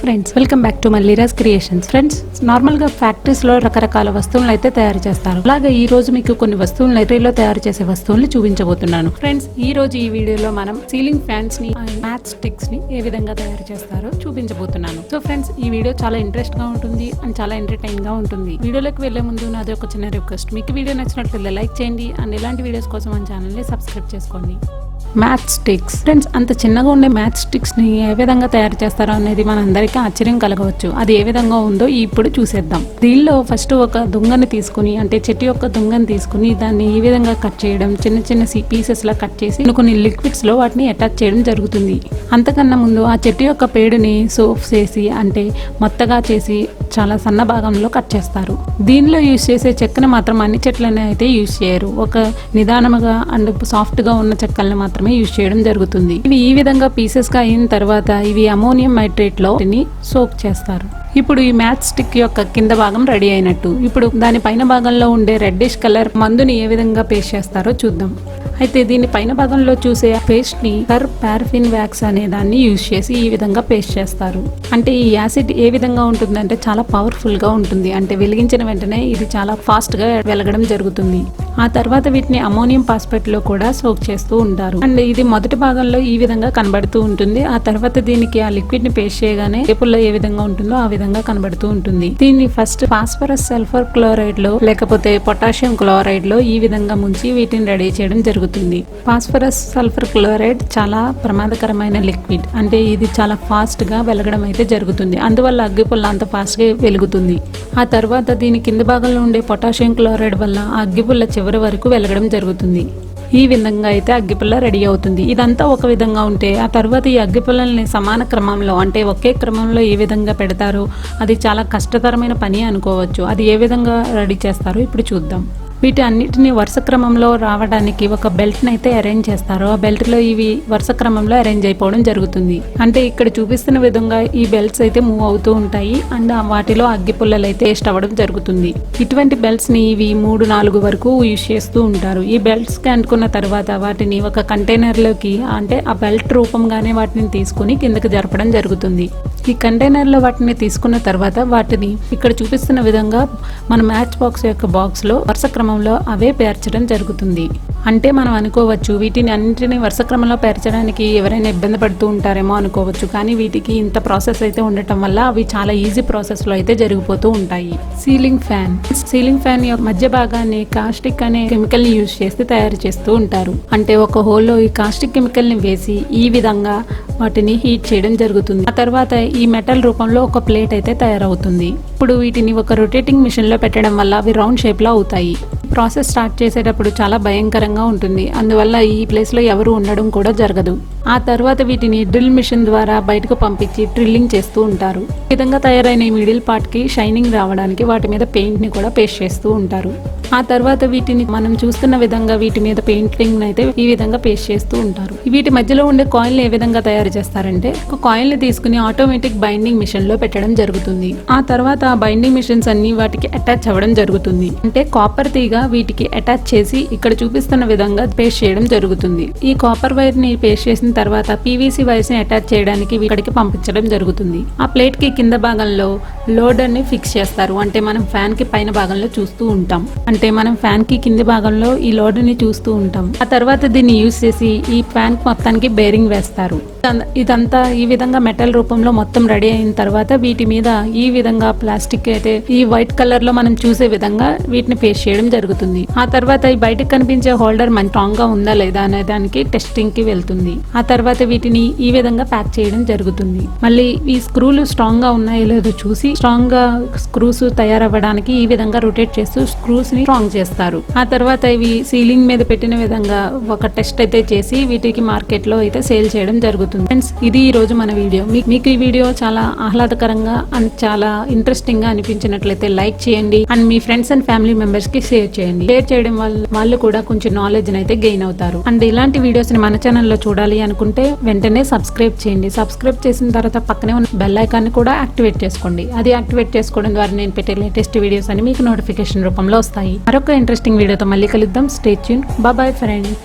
Friends, welcome back to Malliraj creations. Friends, normal గా factories లో రకరకాల వస్తువులను అయితే తయారు చేస్తారు. అలాగే ఈ రోజు మీకు కొన్ని వస్తువులను లైబ్రరీలో తయారు చేసే వస్తువుల్ని చూపించబోతున్నాను. ఫ్రెండ్స్, ఈ రోజు ఈ వీడియోలో మనం సీలింగ్ ఫ్యాన్స్ ని, మ్యాచ్ స్టిక్స్ ని ఏ విధంగా తయారు చేస్తారో చూపించబోతున్నాను. సో ఫ్రెండ్స్, ఈ వీడియో చాలా ఇంట్రెస్ట్ గా ఉంటుంది అండ్ చాలా ఎంటర్టైన్ గా ఉంటుంది. వీడియోలోకి వెళ్లే ముందు నాది ఒక చిన్న రిక్వెస్ట్, మీకు వీడియో నచ్చినట్లయితే లైక్ చేయండి అండ్ ఇలాంటి వీడియోస్ కోసం మన ఛానల్ ని సబ్స్క్రైబ్ చేసుకోండి. Match sticks. ఫ్రెండ్స్, అంత చిన్నగా ఉండే మ్యాచ్ స్టిక్స్ ని ఏ విధంగా తయారు చేస్తారో అనేది మనందరికీ ఆశ్చర్యం కలగవచ్చు. అది ఏ విధంగా ఉందో ఇప్పుడు చూసేద్దాం. దీనిలో ఫస్ట్ ఒక దుంగని తీసుకుని, అంటే చెట్టు యొక్క దుంగని తీసుకుని దాన్ని ఈ విధంగా కట్ చేయడం, చిన్న చిన్న పీసెస్ లా కట్ చేసి కొన్ని లిక్విడ్స్ లో వాటిని అటాచ్ చేయడం జరుగుతుంది. అంతకన్నా ముందు ఆ చెట్టు యొక్క పేడుని సోప్ చేసి, అంటే మొత్తగా చేసి చాలా సన్న భాగంలో కట్ చేస్తారు. దీనిలో యూజ్ చేసే చెక్కని మాత్రం అన్ని చెట్లని అయితే యూజ్ చేయరు. ఒక నిదానముగా అండ్ సాఫ్ట్ గా ఉన్న చెక్కల్ని మాత్రమే యూజ్ చేయడం జరుగుతుంది. ఇవి ఈ విధంగా పీసెస్ గా అయిన తర్వాత ఇవి అమోనియం నైట్రేట్ లో సోక్ చేస్తారు. ఇప్పుడు ఈ మ్యాచ్ స్టిక్ యొక్క కింద భాగం రెడీ అయినట్టు. ఇప్పుడు దాని పైన భాగంలో ఉండే రెడ్డిష్ కలర్ మందుని ఏ విధంగా పేస్ట్ చేస్తారో చూద్దాం. అయితే దీని పైన భాగంలో చూసే పేస్ట్ ని పారఫిన్ వ్యాక్స్ అనే దాన్ని యూజ్ చేసి ఈ విధంగా పేస్ట్ చేస్తారు. అంటే ఈ యాసిడ్ ఏ విధంగా ఉంటుందంటే చాలా పవర్ఫుల్ గా ఉంటుంది. అంటే వెలిగించిన వెంటనే ఇది చాలా ఫాస్ట్ గా వెలగడం జరుగుతుంది. ఆ తర్వాత వీటిని అమోనియం ఫాస్ఫేట్ లో కూడా సోక్ చేస్తూ ఉంటారు. అండ్ ఇది మొదటి భాగంలో ఈ విధంగా కనబడుతూ ఉంటుంది. ఆ తర్వాత దీనికి ఆ లిక్విడ్ ని పేస్ట్ చేయగానే టేపుల్లో ఏ విధంగా ఉంటుందో ఆ విధంగా కనబడుతూ ఉంటుంది. దీన్ని ఫస్ట్ ఫాస్ఫరస్ సల్ఫర్ క్లోరైడ్ లో లేకపోతే పొటాషియం క్లోరైడ్ లో ఈ విధంగా ముంచి వీటిని రెడీ చేయడం జరుగుతుంది. ఫాస్ఫరస్ సల్ఫర్ క్లోరైడ్ చాలా ప్రమాదకరమైన లిక్విడ్. అంటే ఇది చాలా ఫాస్ట్ గా వెలగడం అయితే జరుగుతుంది. అందువల్ల అగ్గిపుల్ల అంత ఫాస్ట్ గా వెలుగుతుంది. ఆ తర్వాత దీని కింద భాగంలో ఉండే పొటాషియం క్లోరైడ్ వల్ల ఆ అగ్గిపుల్ల చివరి వరకు వెలగడం జరుగుతుంది. ఈ విధంగా అయితే అగ్గిపుల్ల రెడీ అవుతుంది. ఇదంతా ఒక విధంగా ఉంటే ఆ తర్వాత ఈ అగ్గిపుల్లల్ని సమాన క్రమంలో, అంటే ఒకే క్రమంలో ఏ విధంగా పెడతారో అది చాలా కష్టతరమైన పని అనుకోవచ్చు. అది ఏ విధంగా రెడీ చేస్తారో ఇప్పుడు చూద్దాం. వీటి అన్నిటిని వరుస క్రమంలో రావడానికి ఒక బెల్ట్ ని అయితే అరేంజ్ చేస్తారు. ఆ బెల్ట్ లో ఇవి వరుస క్రమంలో అరేంజ్ అయిపోవడం జరుగుతుంది. అంటే ఇక్కడ చూపిస్తున్న విధంగా ఈ బెల్ట్స్ అయితే మూవ్ అవుతూ ఉంటాయి అండ్ వాటిలో అగ్గి పుల్లలు అయితే వేస్ట్ అవ్వడం జరుగుతుంది. ఇటువంటి బెల్ట్స్ ని ఇవి 3-4 వరకు యూజ్ చేస్తూ ఉంటారు. ఈ బెల్ట్స్ కి అంటుకున్న తర్వాత వాటిని ఒక కంటైనర్ లోకి, అంటే ఆ బెల్ట్ రూపంగానే వాటిని తీసుకుని కిందకి జరపడం జరుగుతుంది. ఈ కంటైనర్ లో వాటిని తీసుకున్న తర్వాత వాటిని ఇక్కడ చూపిస్తున్న విధంగా మన మ్యాచ్ బాక్స్ యొక్క బాక్స్ లో వరుస క్రమంలో అవే పేర్చడం జరుగుతుంది. అంటే మనం అనుకోవచ్చు వీటిని అన్నింటినీ వరుస క్రమంలో పేర్చడానికి ఎవరైనా ఇబ్బంది పడుతూ ఉంటారేమో అనుకోవచ్చు. కానీ వీటికి ఇంత ప్రాసెస్ అయితే ఉండటం వల్ల అవి చాలా ఈజీ ప్రాసెస్ లో అయితే జరిగిపోతూ ఉంటాయి. సీలింగ్ ఫ్యాన్ యొక్క మధ్య భాగాన్ని కాస్టిక్ అనే కెమికల్ ని యూజ్ చేసి తయారు చేస్తూ ఉంటారు. అంటే ఒక హోల్లో ఈ కాస్టిక్ కెమికల్ ని వేసి ఈ విధంగా వాటిని హీట్ చేయడం జరుగుతుంది. ఆ తర్వాత ఈ మెటల్ రూపంలో ఒక ప్లేట్ అయితే తయారవుతుంది. ఇప్పుడు వీటిని ఒక రొటేటింగ్ మిషన్ లో పెట్టడం వల్ల అవి రౌండ్ షేప్ లో అవుతాయి. ప్రాసెస్ స్టార్ట్ చేసేటప్పుడు చాలా భయంకరంగా ఉంటుంది. అందువల్ల ఈ ప్లేస్ లో ఎవరు ఉండడం కూడా జరగదు. ఆ తర్వాత వీటిని డ్రిల్ మిషన్ ద్వారా బయటకు పంపించి డ్రిల్లింగ్ చేస్తూ ఉంటారు. ఈ విధంగా తయారైన ఈ మిడిల్ పార్ట్ కి షైనింగ్ రావడానికి వాటి మీద పెయింట్ ని కూడా పేస్ట్ చేస్తూ ఉంటారు. ఆ తర్వాత వీటిని మనం చూస్తున్న విధంగా వీటి మీద పెయింటింగ్ అయితే ఈ విధంగా పేస్ట్ చేస్తూ ఉంటారు. వీటి మధ్యలో ఉండే కాయిల్ ఏ విధంగా తయారు చేస్తారంటే, ఒక కాయిల్ ని తీసుకుని ఆటోమేటిక్ బైండింగ్ మిషన్ లో పెట్టడం జరుగుతుంది. ఆ తర్వాత ఆ బైండింగ్ మిషన్స్ అన్ని వాటికి అటాచ్ అవ్వడం జరుగుతుంది. అంటే కాపర్ తీగ వీటికి అటాచ్ చేసి ఇక్కడ చూపిస్తున్న విధంగా పేస్ట్ చేయడం జరుగుతుంది. ఈ కాపర్ వైర్ ని పేస్ట్ చేసిన తర్వాత పీవీసీ వైర్స్ ని అటాచ్ చేయడానికి ఇక్కడికి పంపించడం జరుగుతుంది. ఆ ప్లేట్ కి కింద భాగంలో లోడర్ ని ఫిక్స్ చేస్తారు. అంటే మనం ఫ్యాన్ కి పైన భాగంలో చూస్తూ ఉంటాం. అంటే మనం ఫ్యాన్ కి కింది భాగంలో ఈ లోడర్ ని చూస్తూ ఉంటాం. ఆ తర్వాత దీన్ని యూజ్ చేసి ఈ ఫ్యాన్ మొత్తానికి బేరింగ్ వేస్తారు. ఇదంతా ఈ విధంగా మెటల్ రూపంలో మొత్తం రెడీ అయిన తర్వాత వీటి మీద ఈ విధంగా ప్లాస్టిక్ అయితే ఈ వైట్ కలర్ లో మనం చూసే విధంగా వీటిని పేస్ట్ చేయడం జరుగుతుంది. ఆ తర్వాత ఈ బయటకు కనిపించే హోల్డర్ మన స్ట్రాంగ్ గా ఉందా లేదా అనే దానికి టెస్టింగ్ కి వెళ్తుంది. ఆ తర్వాత వీటిని ఈ విధంగా ప్యాక్ చేయడం జరుగుతుంది. మళ్ళీ ఈ స్క్రూలు స్ట్రాంగ్ గా ఉన్నాయో లేదో చూసి స్ట్రాంగ్ గా స్క్రూస్ తయారవ్వడానికి ఈ విధంగా రొటేట్ చేస్తూ స్క్రూస్ ని స్ట్రాంగ్ చేస్తారు. ఆ తర్వాత ఇవి సీలింగ్ మీద పెట్టిన విధంగా ఒక టెస్ట్ అయితే చేసి వీటికి మార్కెట్ లో అయితే సేల్ చేయడం జరుగుతుంది. ఫ్రెండ్స్, ఇది ఈ రోజు మన వీడియో. మీకు ఈ వీడియో చాలా ఆహ్లాదకరంగా అండ్ చాలా ఇంట్రెస్టింగ్ గా అనిపించినట్లయితే లైక్ చేయండి and me friends and family members కి షేర్ చేయండి. షేర్ చేయడం వల్ల వాళ్ళు కూడా కొంచెం నాలెడ్జ్ అయితే గెయిన్ అవుతారు. అండ్ ఇలాంటి వీడియోస్ ని మన ఛానల్లో చూడాలి అనుకుంటే వెంటనే సబ్స్క్రైబ్ చేయండి. సబ్స్క్రైబ్ చేసిన తర్వాత పక్కనే ఉన్న బెల్ ఐకాన్ ని కూడా యాక్టివేట్ చేసుకోండి. అది యాక్టివేట్ చేసుకోవడం ద్వారా నేను పెట్టే లేటెస్ట్ వీడియోస్ అని మీకు నోటిఫికేషన్ రూపంలో వస్తాయి. మరొక ఇంట్రెస్టింగ్ వీడియోతో మళ్ళీ కలుద్దాం. Stay tune. By bye friends.